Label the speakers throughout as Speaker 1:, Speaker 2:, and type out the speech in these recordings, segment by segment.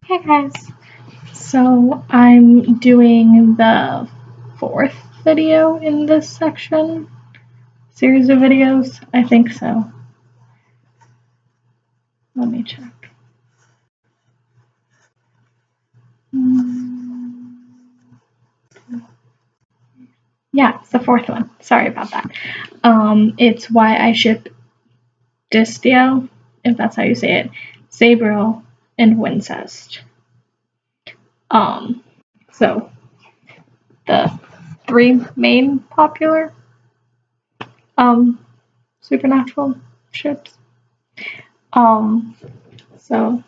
Speaker 1: Hey guys, so I'm doing the fourth video in this series of videos. I think so. Let me check. Yeah, it's the fourth one. Sorry about that. It's why I ship Destiel, if that's how you say it, Sabriel, and Wincest. So the three main popular supernatural ships. So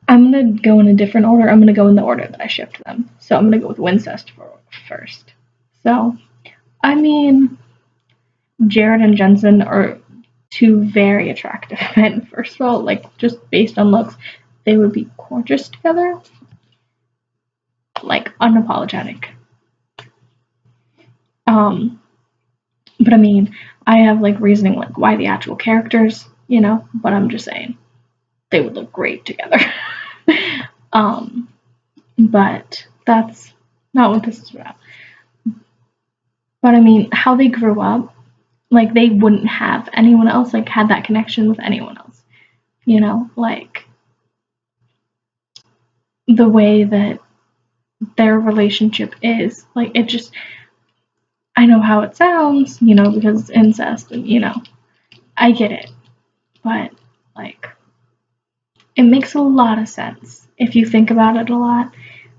Speaker 1: I'm gonna go in a different order. I'm gonna go in the order that I shipped them. So I'm gonna go with Wincest first. So, I mean, Jared and Jensen are two very attractive men. First of all, like just based on looks, they would be gorgeous together. Like unapologetic. But I mean, I have like reasoning like why the actual characters, but I'm just saying they would look great together. But that's not what this is about. But I mean, how they grew up, like they wouldn't have anyone else like had that connection with anyone else. Like the way that their relationship is, like it just I know how it sounds, because it's incest and I get it. But like it makes a lot of sense if you think about it a lot,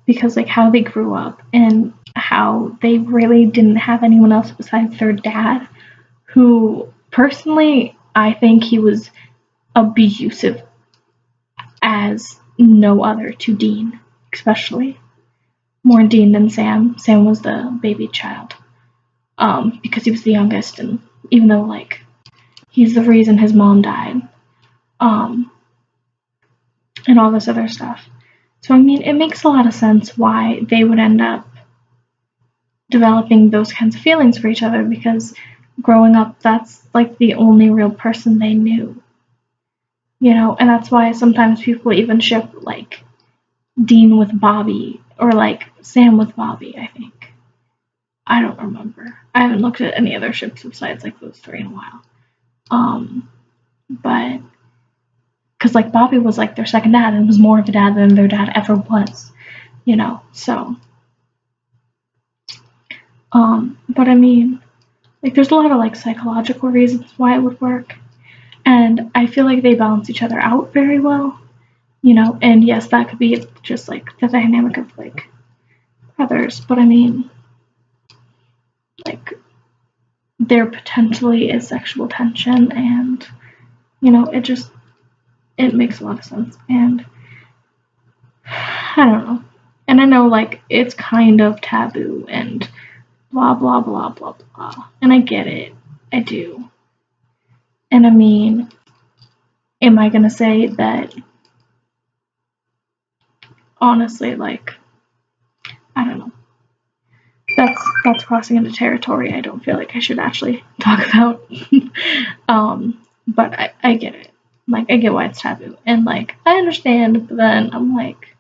Speaker 1: because like how they grew up and how they really didn't have anyone else besides their dad, who personally I think he was abusive as no other to Dean, especially more Dean than Sam. Sam was the baby child, because he was the youngest, and even though like he's the reason his mom died, and all this other stuff. So I mean, it makes a lot of sense why they would end up developing those kinds of feelings for each other, because growing up, that's like the only real person they knew. And that's why sometimes people even ship like Dean with Bobby or like Sam with Bobby, I think. I don't remember. I haven't looked at any other ships besides like those three in a while. But because like Bobby was like their second dad and was more of a dad than their dad ever was, so. But I mean, like there's a lot of like psychological reasons why it would work. And I feel like they balance each other out very well, and yes, that could be just like the dynamic of like others, but I mean, like there potentially is sexual tension, and it makes a lot of sense. And I don't know, and I know like it's kind of taboo and blah blah blah blah blah, and I get it, I do. And I mean, am I gonna say that honestly, like I don't know, that's crossing into territory I don't feel like I should actually talk about. But I get it. Like I get why it's taboo, and like I understand, but then I'm like,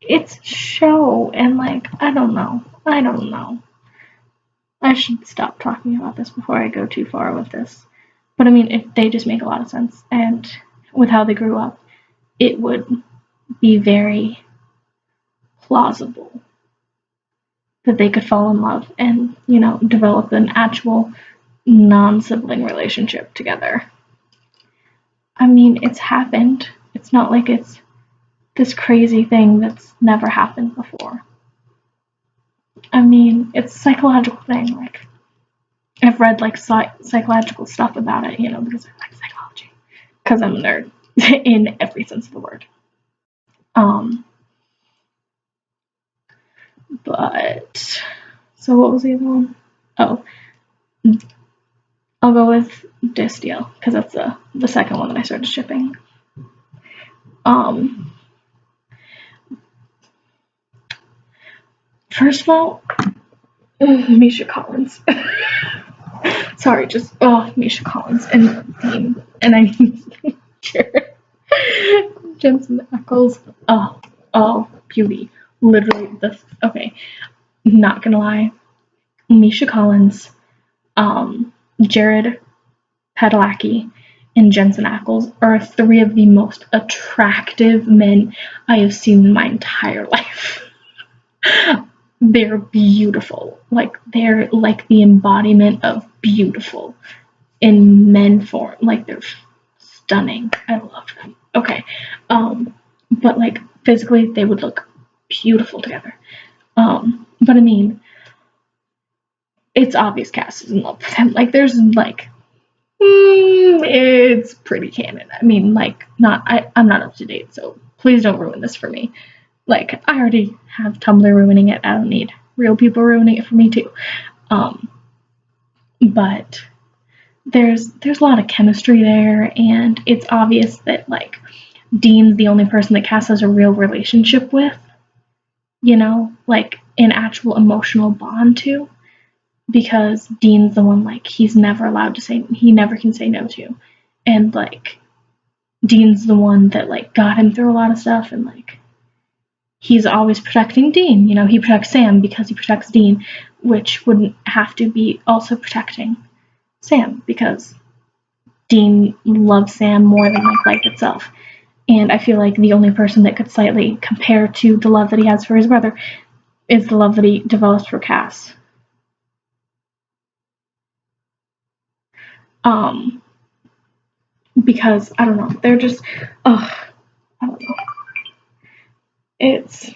Speaker 1: it's a show, and like I don't know. I should stop talking about this before I go too far with this. But I mean, they just make a lot of sense, and with how they grew up, it would be very plausible that they could fall in love and, develop an actual non-sibling relationship together. I mean, it's happened. It's not like it's this crazy thing that's never happened before. I mean, it's a psychological thing. Like, I've read like psychological stuff about it, because I like psychology. Because I'm a nerd in every sense of the word. But so what was the other one? Oh, I'll go with Destiel because that's the second one that I started shipping. First of all, Misha Collins. Sorry, just Misha Collins and Dean, and I Jared. Jensen Ackles. Oh, beauty. Literally okay. Not gonna lie. Misha Collins, Jared Padalecki, and Jensen Ackles are three of the most attractive men I have seen in my entire life. They're beautiful. Like, they're like the embodiment of beautiful in men form. Like, they're stunning. I love them. Okay. But like physically they would look beautiful together. But I mean, it's obvious Cass is in love with him. Like, there's like it's pretty canon. I mean, like, I'm not up to date, so please don't ruin this for me. Like, I already have Tumblr ruining it. I don't need real people ruining it for me too. But there's a lot of chemistry there, and it's obvious that like Dean's the only person that Cass has a real relationship with, you know, like an actual emotional bond to, because Dean's the one like he's never allowed to say, he never can say no to, and like Dean's the one that like got him through a lot of stuff, and like he's always protecting Dean. You know, he protects Sam because he protects Dean, which wouldn't have to be also protecting Sam because Dean loves Sam more than like life itself. And I feel like the only person that could slightly compare to the love that he has for his brother is the love that he develops for Cass. Because I don't know, they're just, I don't know. It's,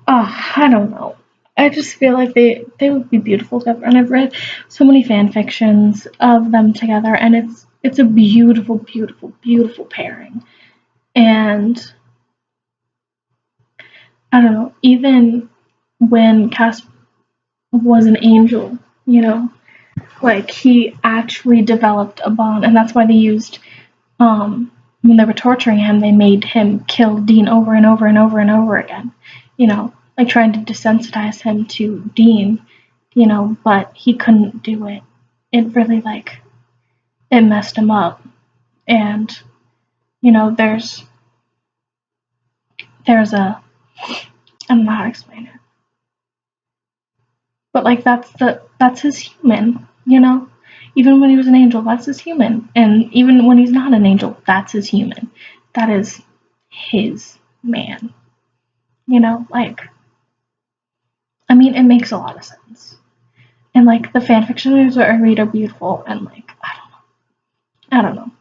Speaker 1: I don't know. I just feel like they would be beautiful together, and I've read so many fan fictions of them together, and it's a beautiful, beautiful, beautiful pairing. And I don't know, even when Cass was an angel, you know, like he actually developed a bond, and that's why they used when they were torturing him, they made him kill Dean over and over and over and over again, you know, like trying to desensitize him to Dean, you know, but he couldn't do it. It really like it messed him up. And you know, there's a, I don't know how to explain it, but like that's his human, you know. Even when he was an angel, that's his human, and even when he's not an angel, that's his human. That is his man, you know. Like, I mean, it makes a lot of sense. And like the fanfictions I read are beautiful, and like I don't know,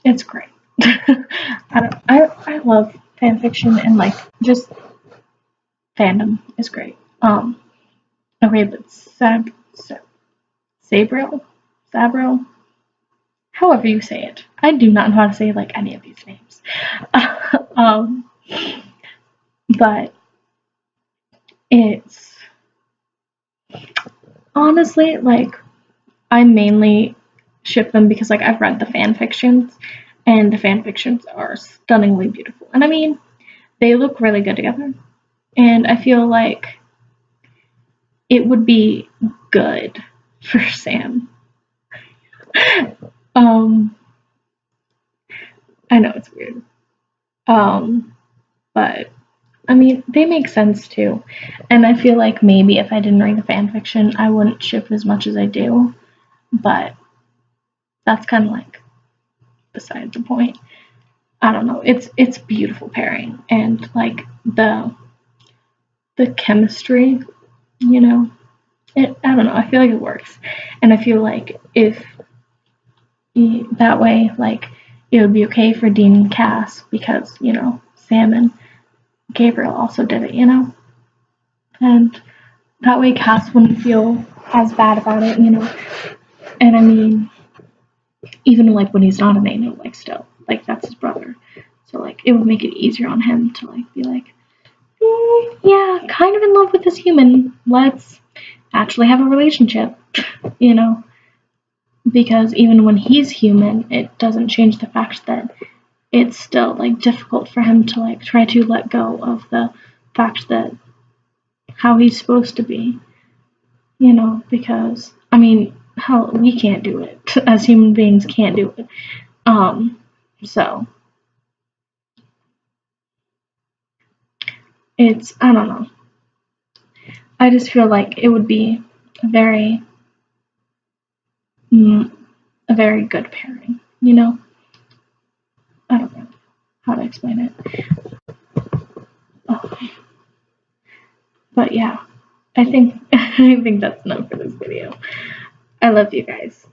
Speaker 1: it's great. I love fanfiction, and like just fandom is great. Okay, but Sabriel, however you say it. I do not know how to say like any of these names. But it's honestly like I mainly ship them because like I've read the fan fictions, and the fan fictions are stunningly beautiful. And I mean, they look really good together. And I feel like it would be good for Sam. I know it's weird. But I mean, they make sense too. And I feel like maybe if I didn't read the fanfiction, I wouldn't ship as much as I do. But that's kind of like beside the point. I don't know. It's beautiful pairing, and like the chemistry, you know. I don't know. I feel like it works, and I feel like if that way, like it would be okay for Dean and Cass because you know Sam and Gabriel also did it, you know, and that way Cass wouldn't feel as bad about it, you know. And I mean, even like when he's not an angel, like still, like that's his brother, so like it would make it easier on him to like be like, yeah, kind of in love with this human. Let's actually have a relationship, you know. Because even when he's human, it doesn't change the fact that it's still like difficult for him to like try to let go of the fact that how he's supposed to be, you know. Because I mean, how we can't do it. As human beings can't do it. So it's, I don't know. I just feel like it would be a very mm, a very good pairing, you know? I don't know how to explain it. Oh, but yeah, I think I think that's enough for this video. I love you guys.